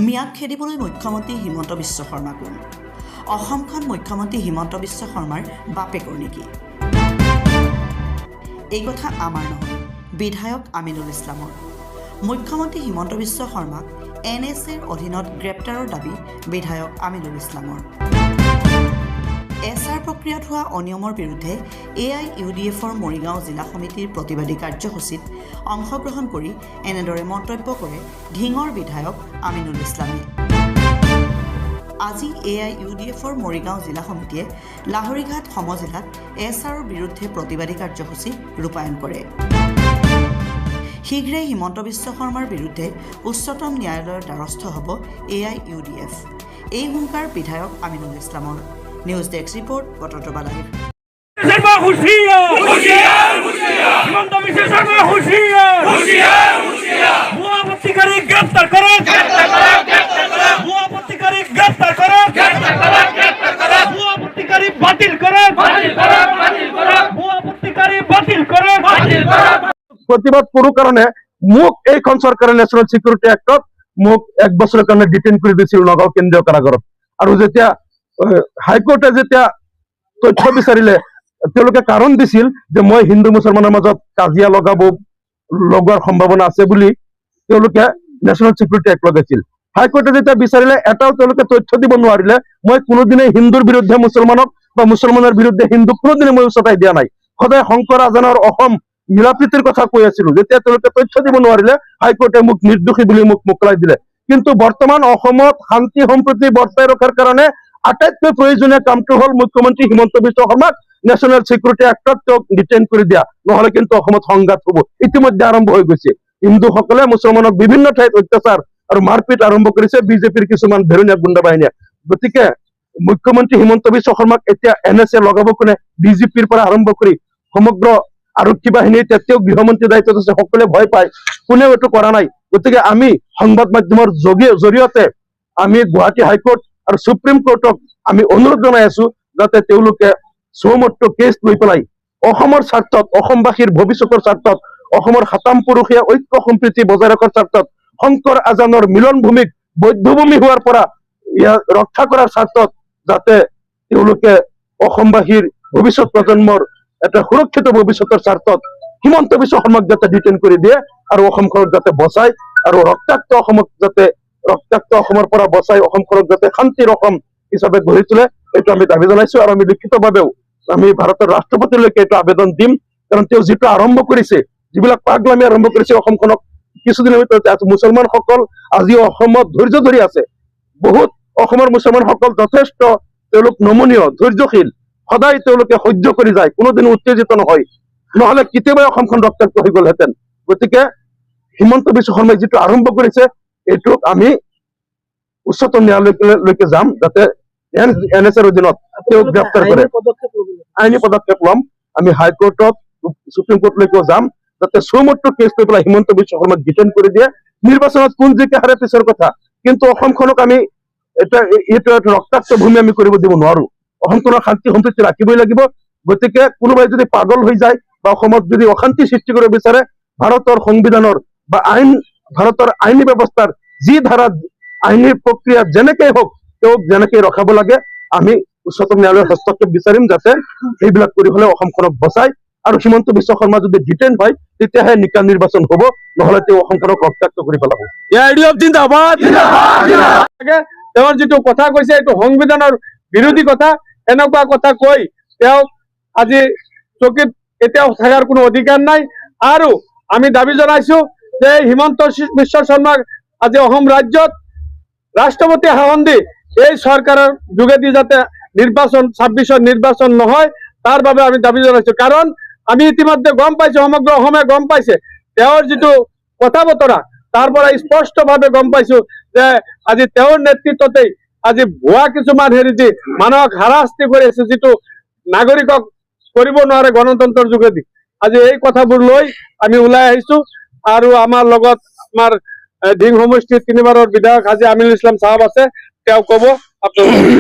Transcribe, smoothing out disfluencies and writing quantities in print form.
মিয়াক খেদিবলৈ মুখ্যমন্ত্ৰী হিমন্ত বিশ্ব শৰ্মা কোন? অসমখন মুখ্যমন্ত্ৰী হিমন্ত বিশ্ব শৰ্মাৰ বাপেকৰ নেকি? এই কথা আমাৰ নহয়, বিধায়ক আমিনুল ইছলামৰ। মুখ্যমন্ত্ৰী হিমন্ত বিশ্ব শৰ্মাক NSAৰ অধীনত গ্ৰেপ্তাৰৰ দাবী বিধায়ক আমিনুল ইছলামৰ। SR প্ৰক্ৰিয়াত হোৱা অনিয়মৰ বিৰুদ্ধে AIUDFৰ মৰিগাঁও জিলা সমিতিৰ প্ৰতিবাদী কাৰ্যসূচীত অংশগ্ৰহণ কৰি এনেদৰে মন্তব্য কৰে ঢিঙৰ বিধায়ক আমিনুল ইছলামে। আজি AIUDFৰ মৰিগাঁও জিলা সমিতিয়ে লাহৰীঘাট সমজিলাত SRৰ বিৰুদ্ধে প্ৰতিবাদী কাৰ্যসূচী ৰূপায়ণ কৰে। শীঘ্ৰেই হিমন্ত বিশ্ব শৰ্মাৰ বিৰুদ্ধে উচ্চতম ন্যায়ালয়ৰ দ্বাৰস্থ হ'ব AIUDF। এই হুংকাৰ বিধায়ক আমিনুল ইছলামৰ। News desk report Batadrava live. প্রতিবাদ কোনো কারণে মোক এইখন সরকারের ন্যাশনাল সিকিউরিটি অ্যাক্টত মোক 1 বছরের কারণে ডিটেইন করে দিয়েছিল নগাঁও কেন্দ্রীয় কারাগারত। আৰু যেতিয়া হাইকোৰ্টে যেতিয়া তথ্য বিচাৰিলে তেওঁলোকে কাৰণ দিছিল যে মই হিন্দু মুছলমানৰ মাজত কাজিয়া লগোৱাৰ সম্ভাৱনা আছে বুলি তেওঁলোকে ন্যাশনাল সিকিউৰিটি এক্ট লগাইছিল। হাইকোৰ্টে যেতিয়া বিচাৰিলে এটাও তেওঁলোকে তথ্য দিব নোৱাৰিলে মই কোনোদিনে হিন্দুৰ বিৰুদ্ধে মুছলমানক বা মুছলমানৰ বিৰুদ্ধে হিন্দুক কোনোদিনে মই উচতাই দিয়া নাই। সদায় শংকৰ আজানৰ অসম মিলাপ্ৰীতিৰ কথা কৈ আছিলো। যেতিয়া তেওঁলোকে তথ্য দিব নোৱাৰিলে হাইকোৰ্টে মোক নিৰ্দোষী বুলি মোক মোকলাই দিলে। কিন্তু বৰ্তমান অসমত শান্তি সম্প্ৰীতি বৰ্তাই ৰখাৰ কাৰণে আটাইতকৈ প্ৰয়োজনীয় কামটো হ'ল মুখ্যমন্ত্ৰী হিমন্ত বিশ্ব শৰ্মাক ন্যাশনাল সিকিউৰিটি এক্টত তেওঁক ডিটেইন কৰি দিয়া, নহলে কিন্তু অসমত সংঘাত হ'ব। ইতিমধ্যে আৰম্ভ হৈ গৈছে। হিন্দুসকলে মুছলমানক বিভিন্ন ঠাইত অত্যাচাৰ আৰু মাৰপিট আৰম্ভ কৰিছে বিজেপিৰ কিছুমান ভেৰুনীয়া গুণ্ডা বাহিনীয়ে। গতিকে মুখ্যমন্ত্ৰী হিমন্ত বিশ্ব শৰ্মাক এতিয়া NSA লগাব কোনে? DGPৰ পৰা আৰম্ভ কৰি সমগ্ৰ আৰক্ষী বাহিনী, তেওঁক গৃহমন্ত্ৰী দায়িত্বত আছে, সকলোৱে ভয় পায়, কোনেও এইটো কৰা নাই। গতিকে আমি সংবাদ মাধ্যমৰ জৰিয়তে আমি গুৱাহাটী হাইকোৰ্ট আৰু সুপ্ৰিম কোৰ্টক আমি অনুৰোধ জনাই আছো যাতে তেওঁলোকে চৌমট্টো কেছ লৈ পেলাই অসমৰ স্বাৰ্থত, অসমবাসীৰ ভৱিষ্যতৰ স্বাৰ্থত, অসমৰ সাতাম পুৰুষীয়া ঐক্য সম্প্ৰীতি বজাই ৰখাৰ স্বাৰ্থত, শংকৰ আজানৰ মিলন ভূমিক বৌদ্ধভূমি হোৱাৰ পৰা ইয়াক ৰক্ষা কৰাৰ স্বাৰ্থত যাতে তেওঁলোকে অসমবাসীৰ ভৱিষ্যত প্ৰজন্মৰ এটা সুৰক্ষিত ভৱিষ্যতৰ স্বাৰ্থত হিমন্ত বিশ্ব শৰ্মাক যাতে ডিটেইন কৰি দিয়ে আৰু অসমখনক যাতে বচাই আৰু ৰক্তাক্ত অসমৰ পৰা বচাই অসমখনক যাতে শান্তিৰ অসম হিচাপে গঢ়ি তোলে, এইটো আমি দাবী জনাইছো। আৰু আমি লিখিতভাৱেও আমি ভাৰতৰ ৰাষ্ট্ৰপতিলৈকে এইটো আবেদন দিম। কাৰণ তেওঁ যিটো আৰম্ভ কৰিছে, যিবিলাক পাগলামি আৰম্ভ কৰিছে অসমখনক, কিছুদিনৰ ভিতৰতে মুছলমানসকল আজিও অসমত ধৈৰ্য ধৰি আছে। বহুত অসমৰ মুছলমানসকল যথেষ্ট তেওঁলোক নমনীয়, ধৈৰ্যশীল, সদায় তেওঁলোকে সহ্য কৰি যায়, কোনোদিনো উত্তেজিত নহয়, নহলে কেতিয়াবাই অসমখন ৰক্তাক্ত হৈ গলহেঁতেন। গতিকে হিমন্ত বিশ্ব শৰ্মাই যিটো আৰম্ভ কৰিছে এইটোক আমি উচ্চতম ন্যায়ালয়লৈকে যাম যাতে NSAৰ অধীনত তেওঁক গ্ৰেপ্তাৰ কৰে। আইনী পদক্ষেপ ল'ম। আমি হাইকোৰ্টত, সুপ্ৰিম কোৰ্টলৈকেও যাম যাতে চৌমট্টো কেছ লৈ পেলাই হিমন্ত বিশ্ব শৰ্মাক ডিটেইন কৰি দিয়ে। নিৰ্বাচনত কোন জিকে হাৰে পিছৰ কথা, কিন্তু অসমখনক আমি এইটো ৰক্তাক্ত ভূমি আমি কৰিব দিব নোৱাৰো। অসমখনৰ শান্তি সম্প্ৰীতি ৰাখিবই লাগিব। গতিকে কোনোবাই যদি পাগল হৈ যায় বা অসমত যদি অশান্তি সৃষ্টি কৰিব বিচাৰে, ভাৰতৰ সংবিধানৰ বা ভাৰতৰ আইনী ব্যৱস্থাৰ যি ধাৰা, আইনী প্ৰক্ৰিয়া যেনেকেই হওক তেওঁক যেনেকৈ ৰখাব লাগে, আমি উচ্চতম ন্যায়ালয়ৰ হস্তক্ষেপ বিচাৰিম যাতে সেইবিলাক কৰি হলে অসমখনক বচাই। আৰু হিমন্ত বিশ্ব শৰ্মা যদি ডিটেইন হয় তেতিয়াহে নিকা নিৰ্বাচন হব, নহলে তেওঁ অসমখনক ৰক্তাক্ত কৰি পেলাব। তেওঁৰ যিটো কথা কৈছে এইটো সংবিধানৰ বিৰোধী কথা। এনেকুৱা কথা কৈ তেওঁ আজি চকীত এতিয়াও থকাৰ কোনো অধিকাৰ নাই। আৰু আমি দাবী জনাইছো যে হিমন্ত বিশ্ব শৰ্মাক আজি অসম ৰাজ্যত ৰাষ্ট্ৰপতি শাসন দি এই চৰকাৰৰ যোগেদি যাতে 26ৰ নিৰ্বাচন নহয় তাৰ বাবে আমি দাবী জনাইছো। কাৰণ আমি ইতিমধ্যে গম পাইছো, সমগ্ৰ অসমে গম পাইছে তেওঁৰ যিটো কথা বতৰা, তাৰ পৰা স্পষ্টভাৱে গম পাইছো যে আজি তেওঁৰ নেতৃত্বতেই আজি ভুৱা কিছুমান দি মানুহক হাৰাশাস্তি কৰি আছে, যিটো নাগৰিকক কৰিব নোৱাৰে গণতন্ত্ৰৰ যোগেদি। আজি এই কথাবোৰ লৈ আমি ওলাই আহিছো। আৰু আমাৰ লগত আমাৰ ঢিং সমষ্টিৰ 3বাৰৰ বিধায়ক হাজী আমিনুল ইছলাম সাহেব আছে, তেওঁ কব। আপোনালোক